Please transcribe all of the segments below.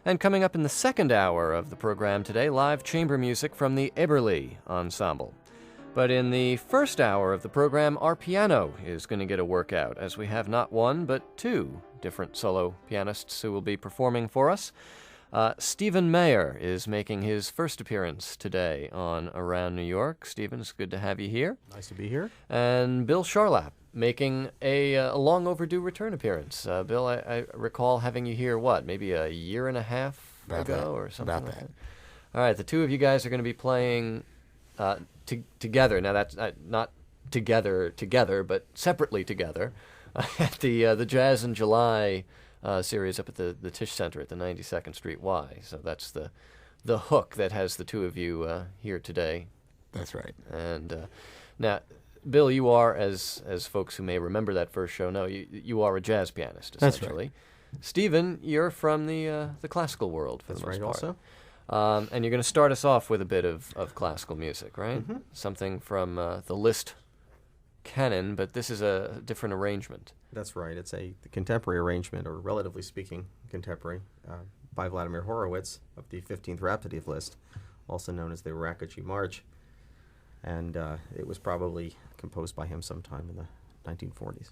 And coming up in the second hour of the program today, live chamber music from the Eberly Ensemble. But in the first hour of the program, our piano is going to get a workout, as we have not one, but two different solo pianists who will be performing for us. Stephen Mayer is making his first appearance today on Around New York. Stephen, it's good to have you here. Nice to be here. And Bill Charlap making a long overdue return appearance. Bill, I recall having you here, maybe a year and a half ago or something like that? All right, the two of you guys are going to be playing together. Now, that's not together, but separately together at the Jazz in July series up at the Tisch Center at the 92nd Street Y. So that's the hook that has the two of you here today. That's right. And now, Bill, you are, as folks who may remember that first show know, you are a jazz pianist, essentially. That's right. Stephen, you're from the classical world for the most part. Also. And you're going to start us off with a bit of classical music, right? Mm-hmm. Something from the Liszt canon, but this is a different arrangement. That's right. It's a contemporary arrangement, or relatively speaking, contemporary, by Vladimir Horowitz of the 15th Rhapsody of Liszt, also known as the Rakoczy March. And it was probably composed by him sometime in the 1940s.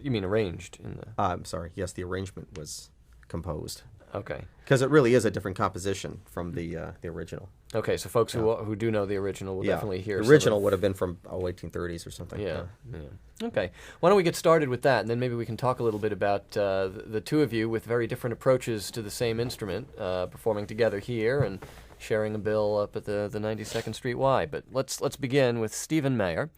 You mean arranged in the... I'm sorry. Yes, the arrangement was composed. Okay. Because it really is a different composition from the original. Okay, so folks who do know the original will definitely hear the original would have been from 1830s or something. Yeah. Okay. Why don't we get started with that, and then maybe we can talk a little bit about the two of you with very different approaches to the same instrument, performing together here and sharing a bill up at the 92nd Street Y. But let's begin with Stephen Mayer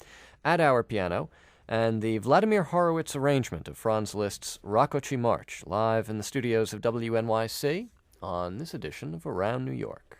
at our piano and the Vladimir Horowitz arrangement of Franz Liszt's Rakoczy March, live in the studios of WNYC on this edition of Around New York.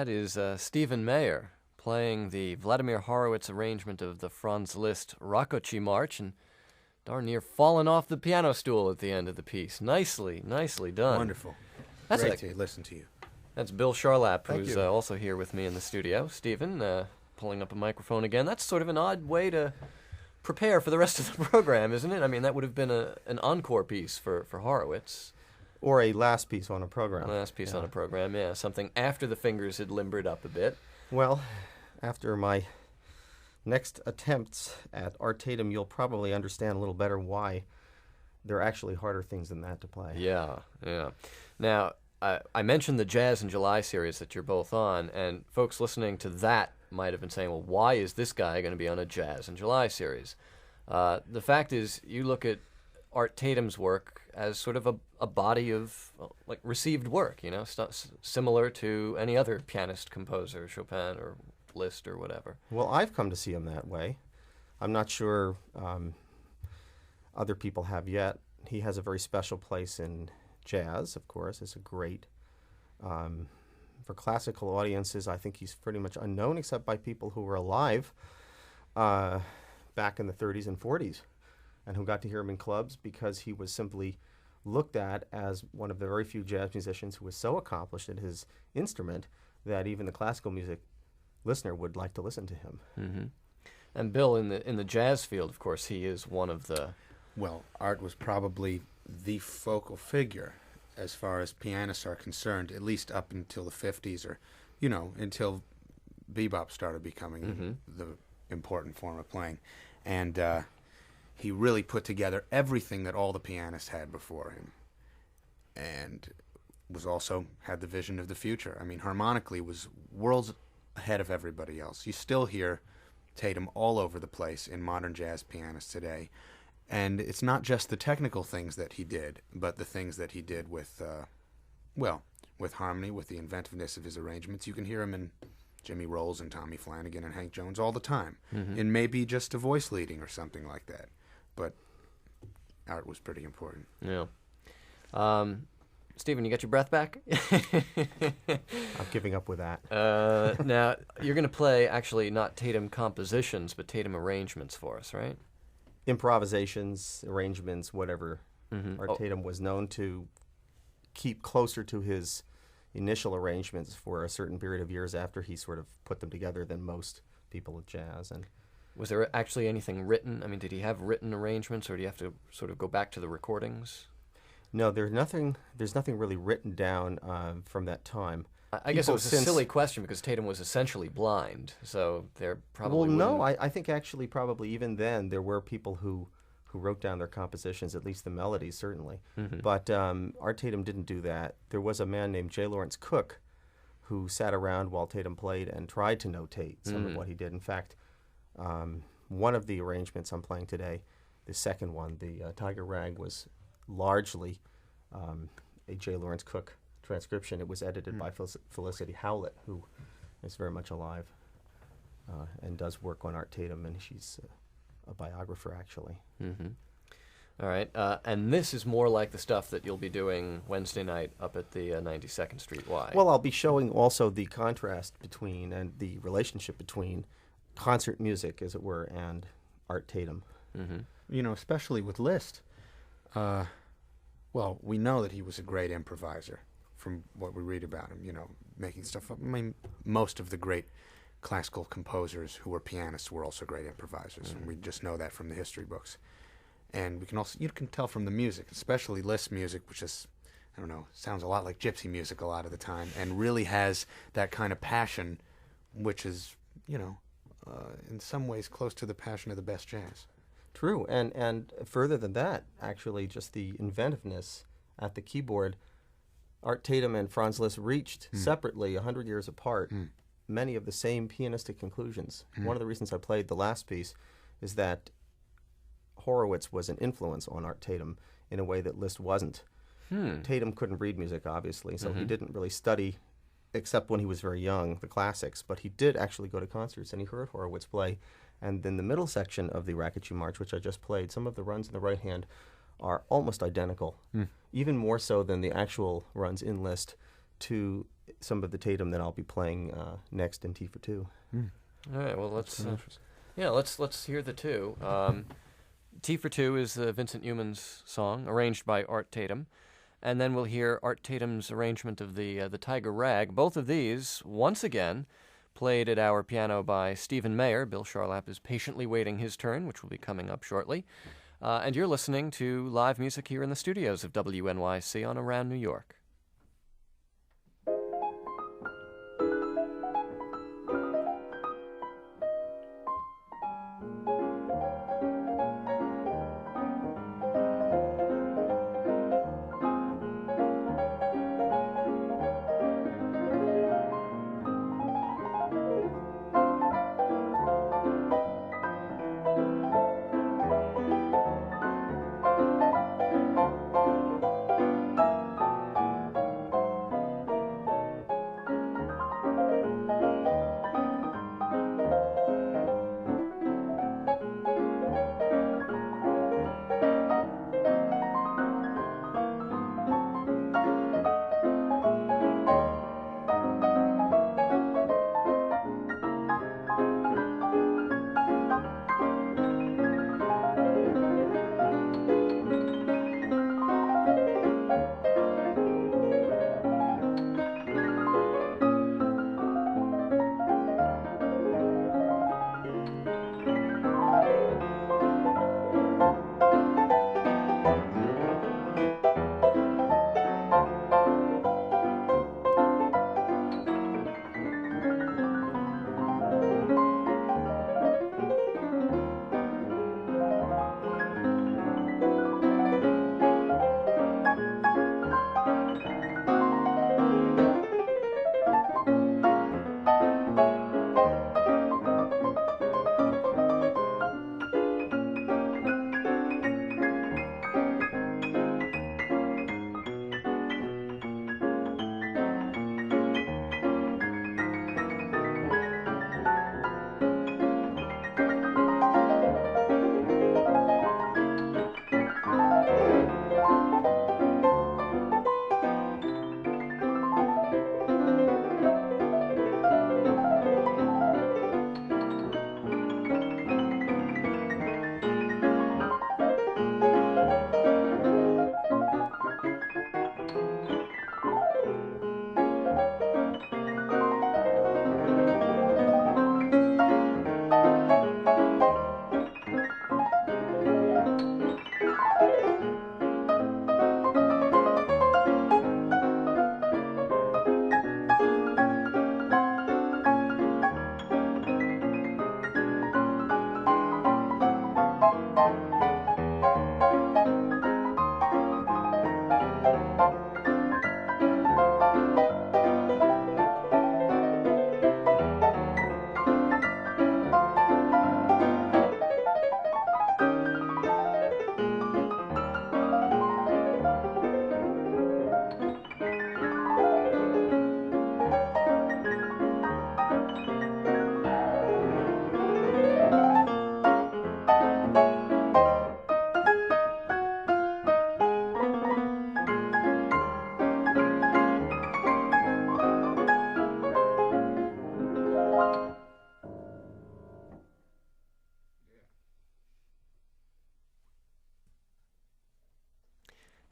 that is Stephen Mayer playing the Vladimir Horowitz arrangement of the Franz Liszt Rakoczy March, and darn near falling off the piano stool at the end of the piece. Nicely done. Wonderful. That's Great to listen to you. That's Bill Charlap, Thank who's you. also here with me in the studio. Stephen, pulling up a microphone again. That's sort of an odd way to prepare for the rest of the program, isn't it? I mean, that would have been an encore piece for Horowitz. Or a last piece on a program. Last piece on a program, yeah. Something after the fingers had limbered up a bit. Well, after my next attempts at Art Tatum, you'll probably understand a little better why there are actually harder things than that to play. Yeah. Now, I mentioned the Jazz in July series that you're both on, and folks listening to that might have been saying, well, why is this guy going to be on a Jazz in July series? The fact is, you look at Art Tatum's work as sort of a body of like received work, similar to any other pianist, composer, Chopin or Liszt or whatever. Well, I've come to see him that way. I'm not sure other people have yet. He has a very special place in jazz, of course. It's a great... for classical audiences, I think he's pretty much unknown except by people who were alive back in the 30s and 40s and who got to hear him in clubs because he was simply looked at as one of the very few jazz musicians who was so accomplished at his instrument that even the classical music listener would like to listen to him. Mm-hmm. And Bill, in the jazz field, of course, he is one of the... Well, Art was probably the focal figure as far as pianists are concerned, at least up until the 50s or, until bebop started becoming the important form of playing. And he really put together everything that all the pianists had before him and was also had the vision of the future. I mean, harmonically was worlds ahead of everybody else. You still hear Tatum all over the place in modern jazz pianists today. And it's not just the technical things that he did, but the things that he did with, with harmony, with the inventiveness of his arrangements. You can hear him in Jimmy Rolls and Tommy Flanagan and Hank Jones all the time. And maybe just a voice leading or something like that. But Art was pretty important. Yeah. Stephen, you got your breath back? I'm giving up with that. Now, you're going to play, actually, not Tatum compositions, but Tatum arrangements for us, right? Improvisations, arrangements, whatever. Art Tatum was known to keep closer to his initial arrangements for a certain period of years after he sort of put them together than most people with jazz. And was there actually anything written? I mean, did he have written arrangements, or do you have to sort of go back to the recordings? No, there's nothing really written down from that time. I guess it was a silly question because Tatum was essentially blind, so there probably no, I think actually probably even then there were people who wrote down their compositions, at least the melodies certainly. But Art Tatum didn't do that. There was a man named J. Lawrence Cook who sat around while Tatum played and tried to notate some of what he did. In fact, one of the arrangements I'm playing today, the second one, the Tiger Rag, was largely a J. Lawrence Cook transcription. It was edited by Felicity Howlett, who is very much alive and does work on Art Tatum, and she's a biographer, actually. All right, and this is more like the stuff that you'll be doing Wednesday night up at the 92nd Street Y. Well, I'll be showing also the contrast between and the relationship between concert music, as it were, and Art Tatum. Especially with Liszt. Well, we know that he was a great improviser from what we read about him, making stuff up. I mean, most of the great classical composers who were pianists were also great improvisers, and we just know that from the history books. And we can also, you can tell from the music, especially Liszt music, which is, sounds a lot like gypsy music a lot of the time, and really has that kind of passion, which is, in some ways close to the passion of the best jazz. True, and further than that, actually, just the inventiveness at the keyboard. Art Tatum and Franz Liszt reached separately, 100 years apart, many of the same pianistic conclusions. One of the reasons I played the last piece is that Horowitz was an influence on Art Tatum in a way that Liszt wasn't. Tatum couldn't read music, obviously, so he didn't really study, except when he was very young, the classics, but he did actually go to concerts, and he heard Horowitz play. And then the middle section of the Rakoczy March, which I just played, some of the runs in the right hand are almost identical, even more so than the actual runs in Liszt to some of the Tatum that I'll be playing next in T for Two. All right. Well, let's hear the two. T for Two is Vincent Youmans' song, arranged by Art Tatum, and then we'll hear Art Tatum's arrangement of the Tiger Rag. Both of these, once again, played at our piano by Stephen Mayer. Bill Charlap is patiently waiting his turn, which will be coming up shortly. And you're listening to live music here in the studios of WNYC on Around New York.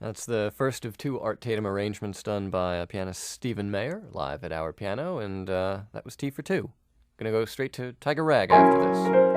That's the first of two Art Tatum arrangements done by pianist Stephen Mayer, live at our piano, and that was T for Two. Gonna go straight to Tiger Rag after this.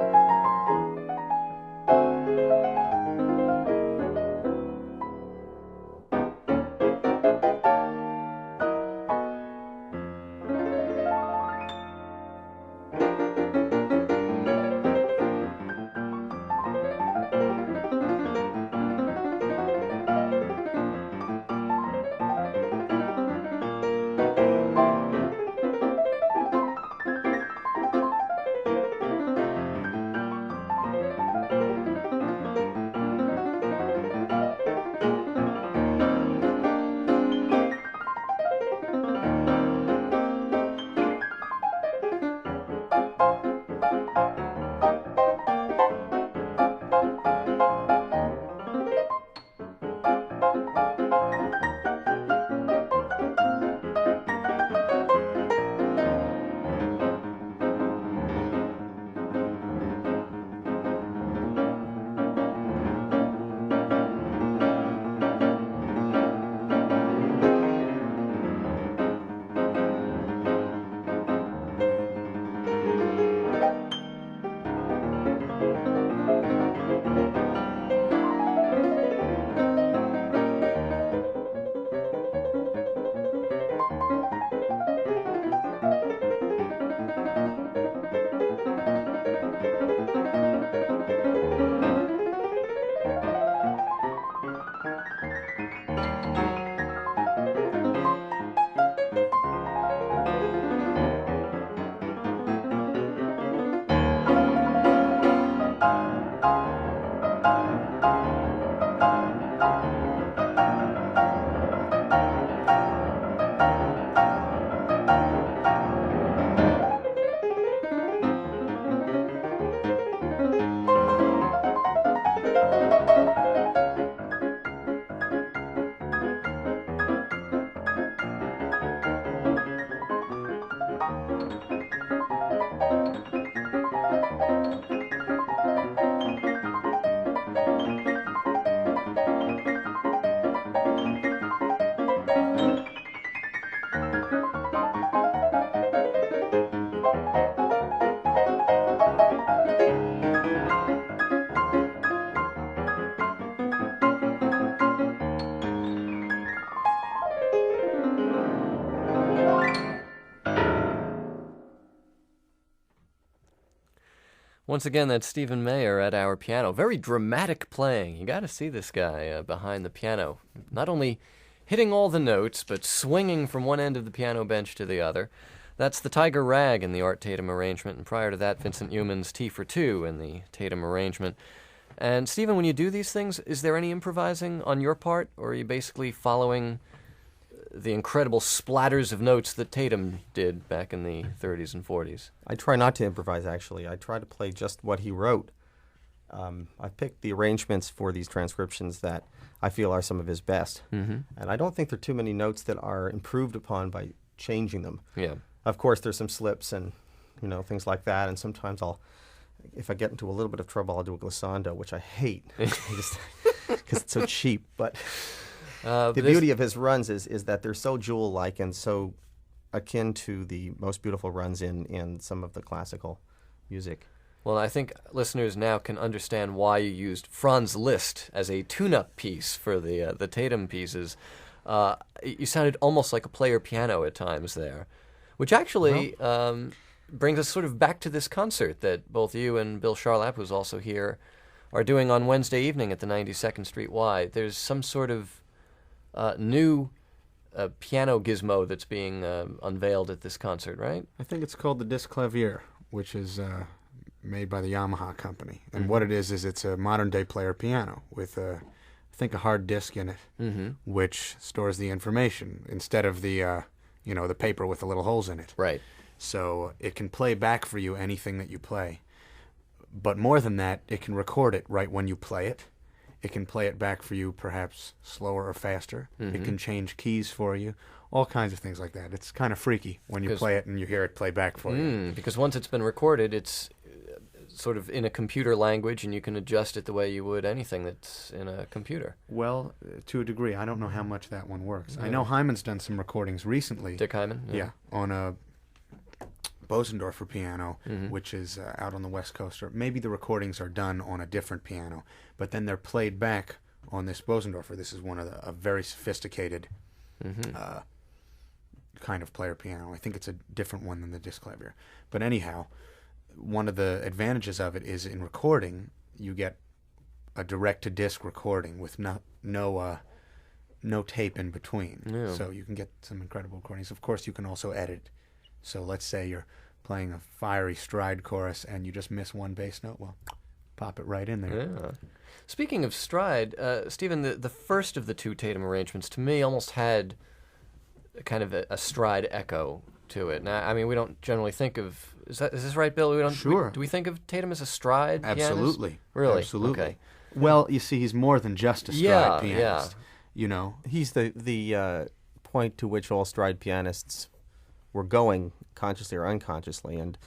Once again, that's Stephen Mayer at our piano. Very dramatic playing. You got to see this guy behind the piano. Not only hitting all the notes, but swinging from one end of the piano bench to the other. That's the Tiger Rag in the Art Tatum arrangement, and prior to that, Vincent Youmans' Tea for Two in the Tatum arrangement. And Stephen, when you do these things, is there any improvising on your part, or are you basically following the incredible splatters of notes that Tatum did back in the 30s and 40s? I try not to improvise, actually. I try to play just what he wrote. I've picked the arrangements for these transcriptions that I feel are some of his best. Mm-hmm. And I don't think there are too many notes that are improved upon by changing them. Yeah. Of course, there's some slips and, things like that. And sometimes if I get into a little bit of trouble, I'll do a glissando, which I hate because it's so cheap. But the beauty of his runs is that they're so jewel-like and so akin to the most beautiful runs in some of the classical music. Well, I think listeners now can understand why you used Franz Liszt as a tune-up piece for the Tatum pieces. You sounded almost like a player piano at times there, which actually brings us sort of back to this concert that both you and Bill Charlap, who's also here, are doing on Wednesday evening at the 92nd Street Y. There's some sort of new piano gizmo that's being unveiled at this concert, right? I think it's called the Disc Clavier, which is made by the Yamaha company. And what it is it's a modern-day player piano with, I think, a hard disk in it, which stores the information instead of the paper with the little holes in it. Right. So it can play back for you anything that you play. But more than that, it can record it right when you play it. It can play it back for you perhaps slower or faster. It can change keys for you. All kinds of things like that. It's kind of freaky when you play it and you hear it play back for you. Because once it's been recorded, it's sort of in a computer language, and you can adjust it the way you would anything that's in a computer. Well, to a degree. I don't know how much that one works. I know Hyman's done some recordings recently. Dick Hyman? Yeah, on a Bosendorfer piano, which is out on the West Coast. Or maybe the recordings are done on a different piano, but then they're played back on this Bosendorfer. This is one of a very sophisticated kind of player piano. I think it's a different one than the Disc Clavier. But anyhow, one of the advantages of it is in recording, you get a direct-to-disc recording with no tape in between. Yeah. So you can get some incredible recordings. Of course, you can also edit. So let's say you're playing a fiery stride chorus and you just miss one bass note. Well, pop it right in there. Yeah. Speaking of stride, Stephen, the first of the two Tatum arrangements to me almost had kind of a stride echo to it. Now, I mean, we don't generally think of... Is this right, Bill? We don't. Sure. Do we think of Tatum as a stride pianist? Absolutely. Really? Absolutely. Okay. Well, you see, he's more than just a stride pianist. Yeah. He's the point to which all stride pianists were going, consciously or unconsciously, and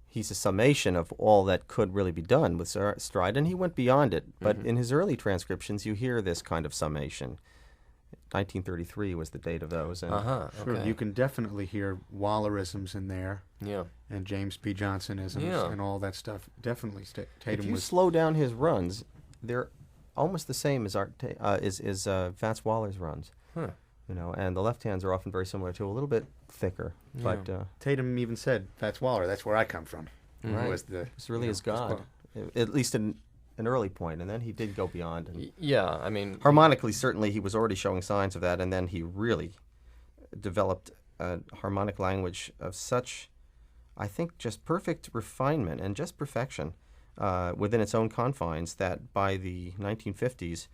he's a summation of all that could really be done with stride, and he went beyond it. But in his early transcriptions, you hear this kind of summation. 1933 was the date of those. And Sure, okay. you can definitely hear Wallerisms in there. Yeah. And James P. Johnsonisms and all that stuff. Definitely, Tatum if you was... slow down his runs, they're almost the same as Vance Waller's runs. Huh. And the left hands are often very similar too, a little bit thicker. Yeah. But Tatum even said, Vance Waller, that's where I come from. right. It's really his God, at least in an early point, and then he did go beyond. And Yeah, I mean... harmonically, certainly, he was already showing signs of that, and then he really developed a harmonic language of such, I think, just perfect refinement and just perfection within its own confines that by the 1950s,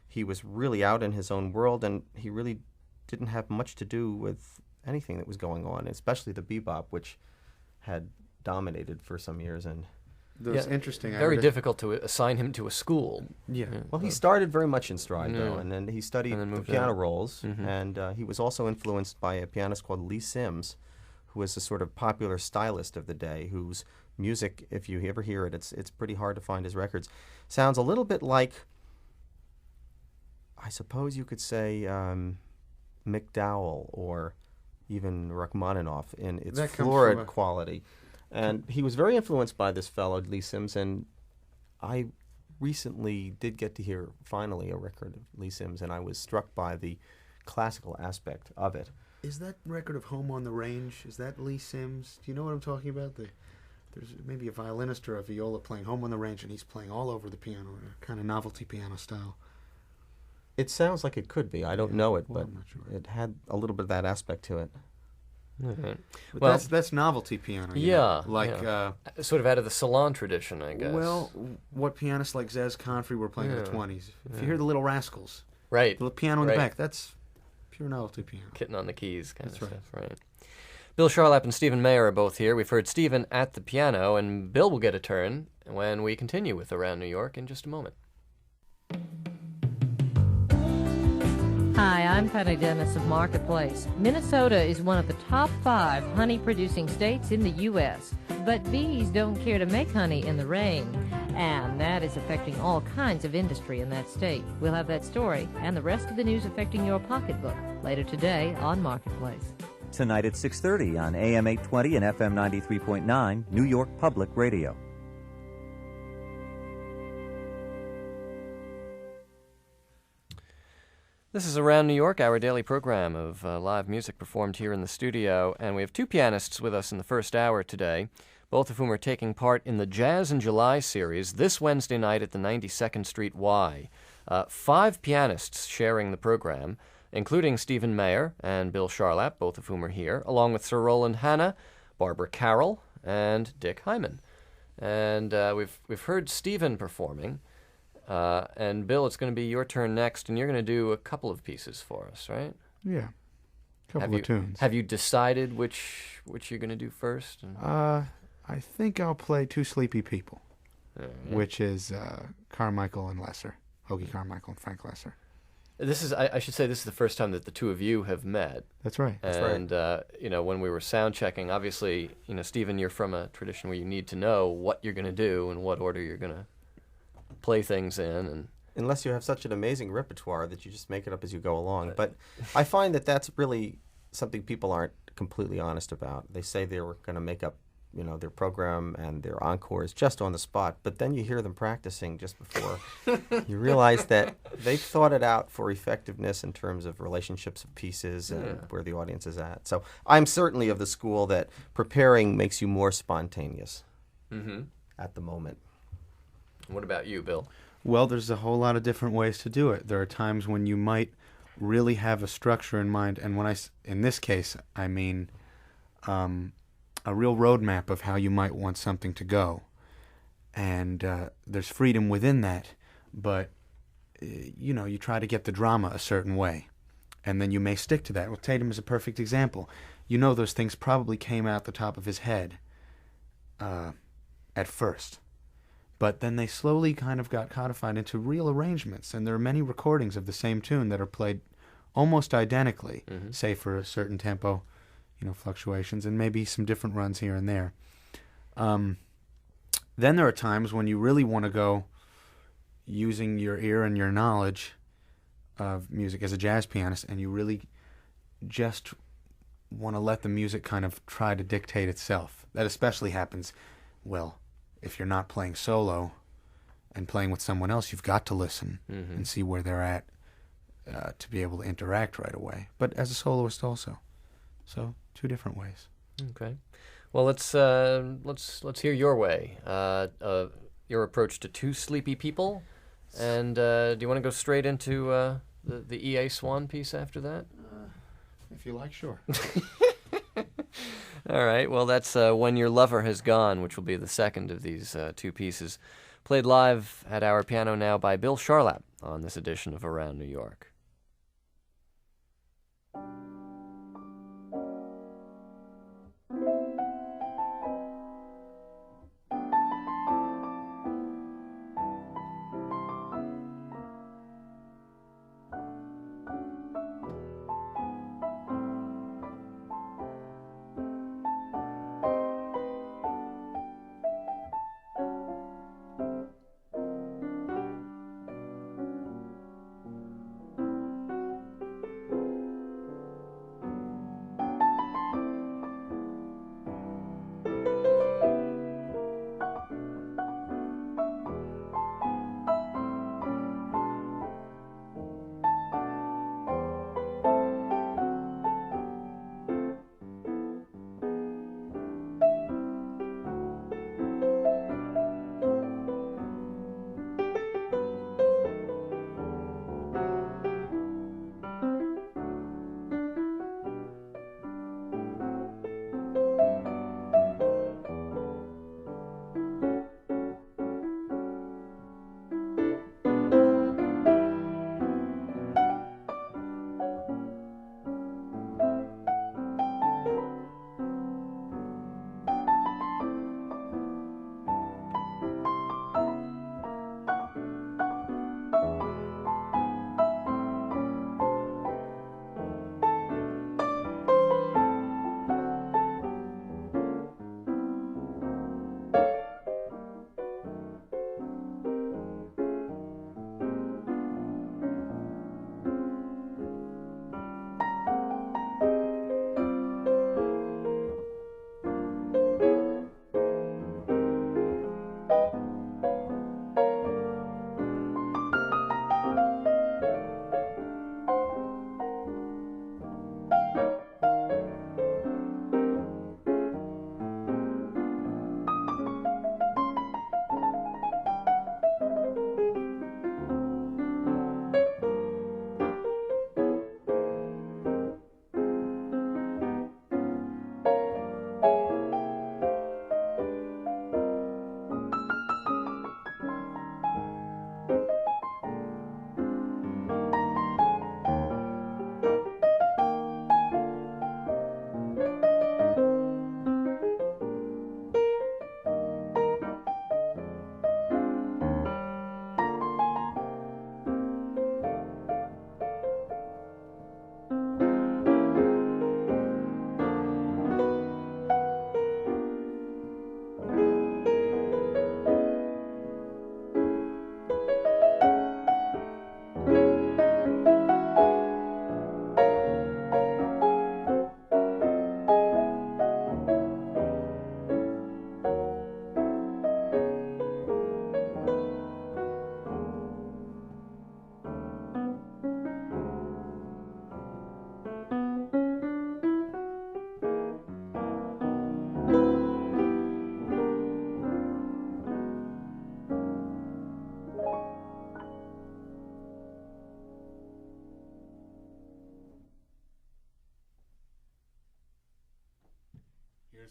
he was really out in his own world, and he really didn't have much to do with anything that was going on, especially the bebop, which had dominated for some years. And That's interesting. Very difficult to assign him to a school. Yeah. well, he started very much in stride, though, and then he studied And then the moved piano on. rolls, and he was also influenced by a pianist called Lee Sims, who was a sort of popular stylist of the day, whose music, if you ever hear it, it's pretty hard to find his records. Sounds a little bit like, I suppose you could say, McDowell or even Rachmaninoff in its That comes florid from quality. And he was very influenced by this fellow, Lee Sims, and I recently did get to hear, finally, a record of Lee Sims, and I was struck by the classical aspect of it. Is that record of Home on the Range, is that Lee Sims? Do you know what I'm talking about? there's maybe a violinist or a viola playing home on the range, and he's playing all over the piano in a kind of novelty piano style. It sounds like it could be. I don't know it, well, but I'm not sure. it had a little bit of that aspect to it. But Well, that's novelty piano. You know? Like sort of out of the salon tradition, I guess. well, what pianists like Zez Confrey were playing in the 20s. If you hear the Little Rascals, right, the piano in the back, that's pure novelty piano. Kitten on the keys kind That's of right. stuff, right? Bill Charlap and Stephen Mayer are both here. We've heard Stephen at the piano, and Bill will get a turn when we continue with Around New York in just a moment. Hi, I'm Patty Dennis of Marketplace. Minnesota is one of the top 5 honey-producing states in the U.S., but bees don't care to make honey in the rain, and that is affecting all kinds of industry in that state. We'll have that story and the rest of the news affecting your pocketbook later today on Marketplace. Tonight at 6:30 on AM 820 and FM 93.9, New York Public Radio. This is Around New York, our daily program of live music performed here in the studio, and we have 2 pianists with us in the first hour today, both of whom are taking part in the Jazz in July series this Wednesday night at the 92nd Street Y. 5 pianists sharing the program, including Stephen Mayer and Bill Charlap, both of whom are here, along with Sir Roland Hanna, Barbara Carroll, and Dick Hyman. And we've heard Stephen performing. And Bill, it's going to be your turn next, and you're going to do a couple of pieces for us, right? Yeah, a couple of tunes. Have you decided which you're going to do first? I think I'll play Two Sleepy People, which is Carmichael and Lesser, Hoagie Carmichael and Frank Lesser. This is, I should say, this is the first time that the two of you have met. That's right. And, when we were sound checking, obviously, Stephen, you're from a tradition where you need to know what you're going to do and what order you're going to play things in. And unless you have such an amazing repertoire that you just make it up as you go along. But I find that that's really something people aren't completely honest about. They say they were going to make up, their program and their encores just on the spot, but then you hear them practicing just before. You realize that they've thought it out for effectiveness in terms of relationships of pieces and where the audience is at. So I'm certainly of the school that preparing makes you more spontaneous at the moment. What about you, Bill? Well, there's a whole lot of different ways to do it. There are times when you might really have a structure in mind, and in this case, I mean a real roadmap of how you might want something to go. And there's freedom within that, but, you try to get the drama a certain way, and then you may stick to that. Well, Tatum is a perfect example. Those things probably came out the top of his head at first. But then they slowly kind of got codified into real arrangements, and there are many recordings of the same tune that are played almost identically, say for a certain tempo, fluctuations, and maybe some different runs here and there. Then there are times when you really want to go using your ear and your knowledge of music as a jazz pianist, and you really just want to let the music kind of try to dictate itself. That especially happens, if you're not playing solo and playing with someone else, you've got to listen and see where they're at to be able to interact right away. But as a soloist also. So 2 different ways. Okay. Well, let's hear your way. Your approach to Two Sleepy People. And do you want to go straight into the E.A. Swan piece after that? If you like, sure. All right, well, that's When Your Lover Has Gone, which will be the second of these 2 pieces, played live at our piano now by Bill Charlap on this edition of Around New York.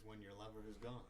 When Your Lover Has Gone.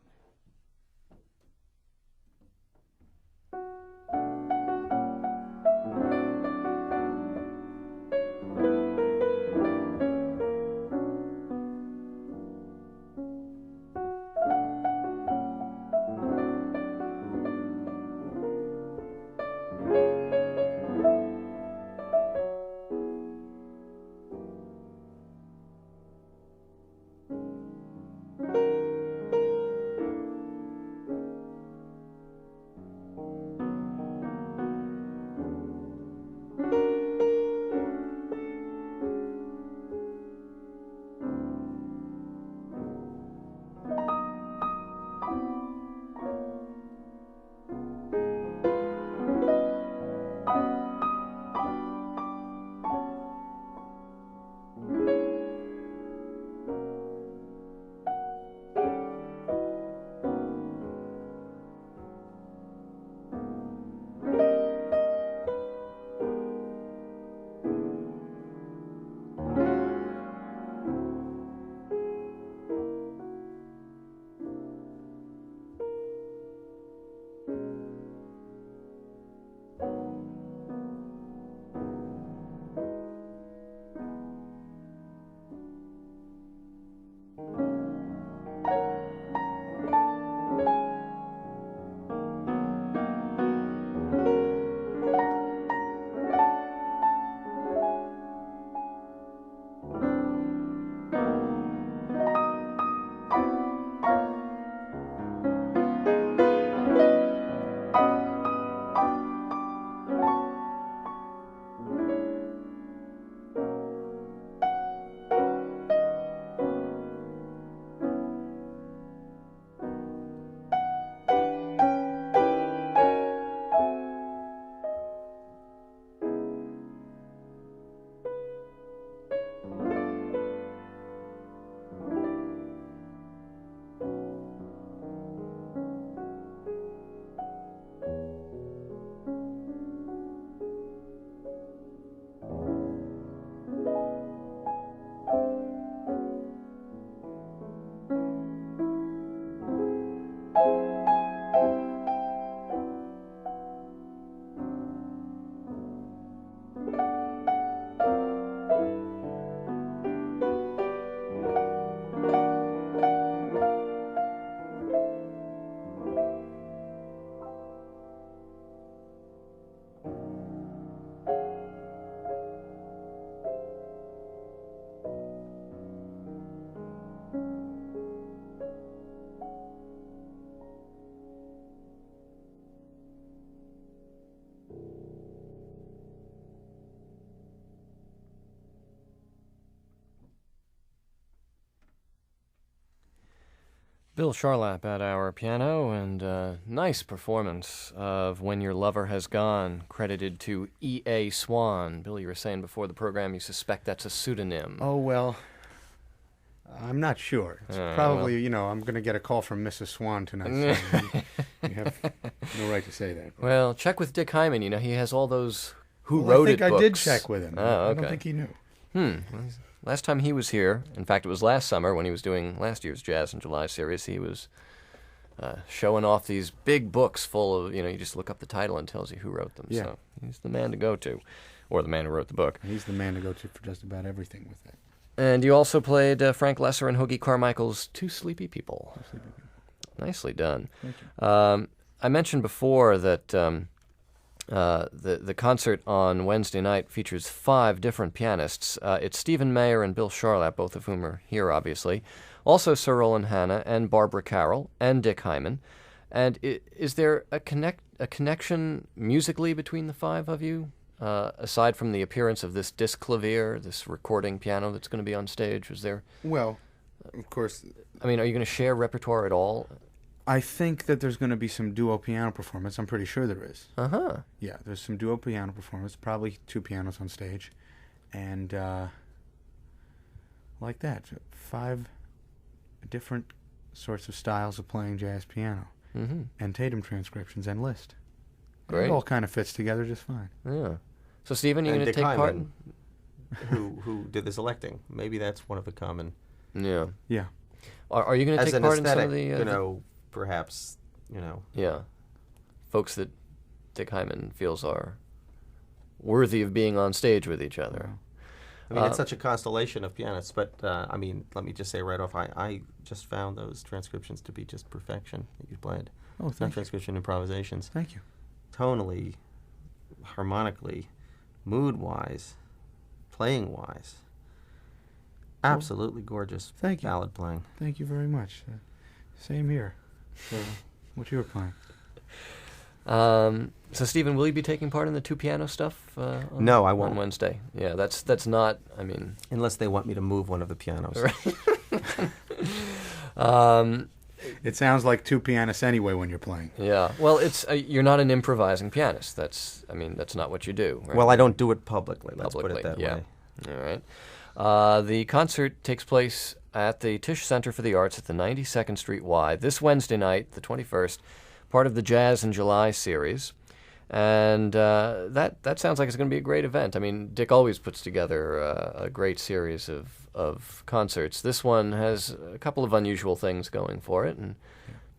Bill Charlap at our piano, and nice performance of When Your Lover Has Gone, credited to E.A. Swan. Bill, you were saying before the program you suspect that's a pseudonym. Oh, well, I'm not sure. It's probably, I'm going to get a call from Mrs. Swan tonight. So you have no right to say that. Well, check with Dick Hyman. You know, he has all those Who Wrote It books. I think I did check with him. Oh, okay. I don't think he knew. Last time he was here, in fact, it was last summer when he was doing last year's Jazz in July series, he was showing off these big books full of, you just look up the title and it tells you who wrote them. Yeah. So he's the man to go to, or the man who wrote the book. He's the man to go to for just about everything with that. And you also played Frank Lesser and Hoagie Carmichael's Two Sleepy People. Nicely done. Thank you. I mentioned before that the concert on Wednesday night features 5 different pianists. It's Stephen Mayer and Bill Charlap, both of whom are here, obviously. Also Sir Roland Hanna and Barbara Carroll and Dick Hyman. And is there a connection musically between the 5 of you? Aside from the appearance of this disc clavier, this recording piano that's going to be on stage, is there... Well, of course... I mean, are you going to share repertoire at all? I think that there's going to be some duo piano performance. I'm pretty sure there is. Uh-huh. Yeah, there's some duo piano performance, probably 2 pianos on stage. And like that, 5 different sorts of styles of playing jazz piano. Mm-hmm. And Tatum transcriptions and Liszt. Great. It all kind of fits together just fine. Yeah. So, Stephen, you're going to take part in... who did the selecting. Maybe that's one of the common Yeah. Yeah. Are you going to as take an part aesthetic, in some of the... perhaps, Yeah. Folks that Dick Hyman feels are worthy of being on stage with each other. I mean, it's such a constellation of pianists, but, let me just say right off, I just found those transcriptions to be just perfection that you played. Oh, Not thank you. transcription improvisations. Thank you. Tonally, harmonically, mood-wise, playing-wise. Absolutely gorgeous Thank you. ballad playing. Thank you very much. Same here. What you were playing? So, Stephen, will you be taking part in the 2-piano stuff? No, I won't. On Wednesday. Yeah, that's not. I mean, Unless they want me to move one of the pianos. It sounds like 2 pianists anyway when you're playing. Yeah. Well, it's you're not an improvising pianist. That's not what you do. Right? Well, I don't do it publicly. Let's put it that yeah. way. All right. The concert takes place at the Tisch Center for the Arts at the 92nd Street Y this Wednesday night, the 21st, part of the Jazz in July series. And that sounds like it's going to be a great event. I mean, Dick always puts together a great series of concerts. This one has a couple of unusual things going for it, and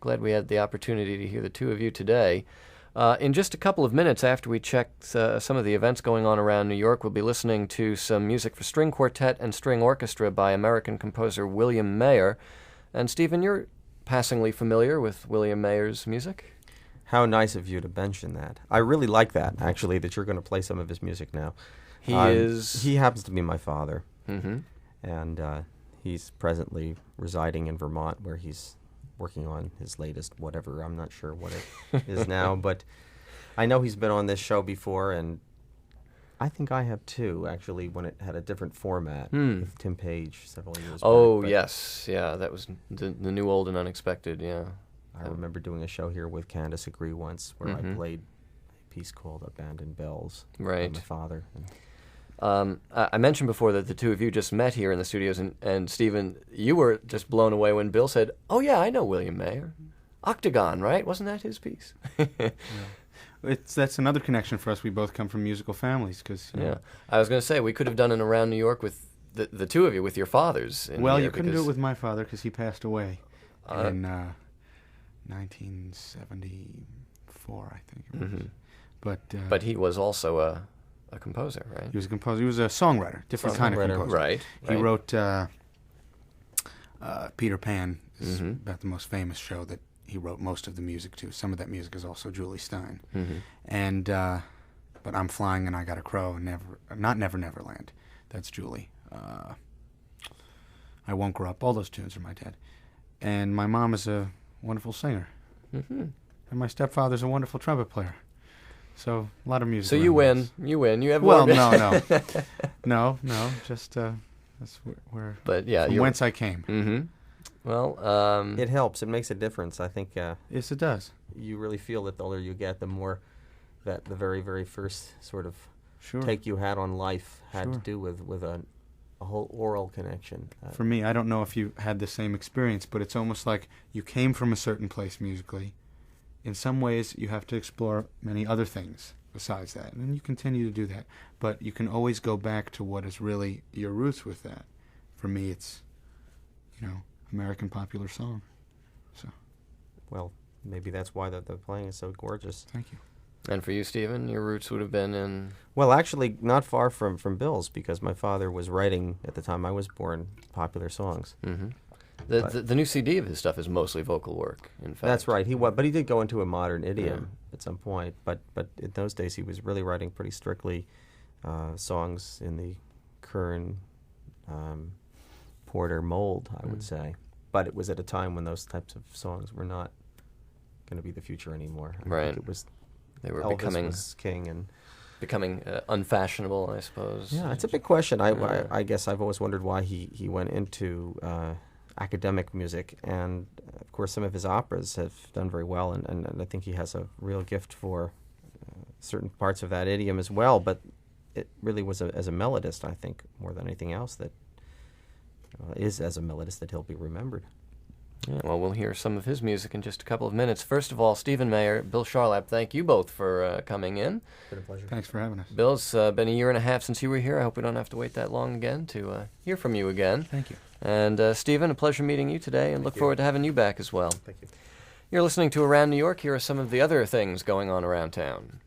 glad we had the opportunity to hear the two of you today. In just a couple of minutes after we check some of the events going on around New York, we'll be listening to some music for string quartet and string orchestra by American composer William Mayer. And Stephen, you're passingly familiar with William Mayer's music? How nice of you to mention that. I really like that, actually, that you're going to play some of his music now. He is... He happens to be my father. Mm-hmm. And he's presently residing in Vermont, where he's working on his latest whatever. I'm not sure what it is now, but I know he's been on this show before, and I think I have too, actually, when it had a different format with Tim Page several years Oh, back. yes. Yeah, that was the new, old, and unexpected, yeah. I remember doing a show here with Candace Agree once where I played a piece called Abandoned Bells Right. by my father. I mentioned before that the two of you just met here in the studios, and Stephen, you were just blown away when Bill said, "Oh yeah, I know William Mayer, Octagon, right? Wasn't that his piece?" That's another connection for us. We both come from musical families, because Yeah, I was going to say we could have done it around New York with the two of you, with your fathers. Well, you couldn't do it with my father because he passed away in 1974, I think it was. But he was also a composer, right? He was a composer. He was a songwriter, different kind of composer. Right. He wrote Peter Pan is about the most famous show that he wrote most of the music to. Some of that music is also Julie Stein. And but I'm Flying and I Got a Crow, and not Never Never Land. That's Julie. I Won't Grow Up. All those tunes are my dad. And my mom is a wonderful singer. And my stepfather's a wonderful trumpet player. So a lot of music. So you win. You win. You have well, more. no. Just that's where. But yeah, from whence I came. Mm-hmm. Well, It helps. It makes a difference. I think Yes, it does. you really feel that the older you get, the more that the very, very first sort of Sure. take you had on life had to Sure. do with a whole oral connection. For me, I don't know if you had the same experience, but it's almost like you came from a certain place musically. In some ways, you have to explore many other things besides that, and you continue to do that. But you can always go back to what is really your roots with that. For me, it's, American popular song. So, Well, maybe that's why the playing is so gorgeous. thank you. and for you, Stephen, your roots would have been in. Well, actually, not far from Bill's, because my father was writing, at the time I was born, popular songs. Mm-hmm. The new CD of his stuff is mostly vocal work. In fact, That's right. But he did go into a modern idiom at some point. But in those days, he was really writing pretty strictly songs in the Kern Porter mold, I would say. But it was at a time when those types of songs were not going to be the future anymore. I Right. think it was they were Elvis was king, and becoming unfashionable, I suppose. yeah, it's a big question. I guess I've always wondered why he went into academic music, and of course some of his operas have done very well, and I think he has a real gift for certain parts of that idiom as well. But it really was as a melodist, I think, more than anything else, that is as a melodist that he'll be remembered. Yeah, well, we'll hear some of his music in just a couple of minutes. First of all, Stephen Mayer, Bill Charlap, thank you both for coming in. It's been a pleasure. Thanks for having us. Bill, it's been a year and a half since you were here. I hope we don't have to wait that long again to hear from you again. Thank you. And Stephen, a pleasure meeting you today, and look forward to having you back as well. Thank you. You're listening to Around New York. Here are some of the other things going on around town.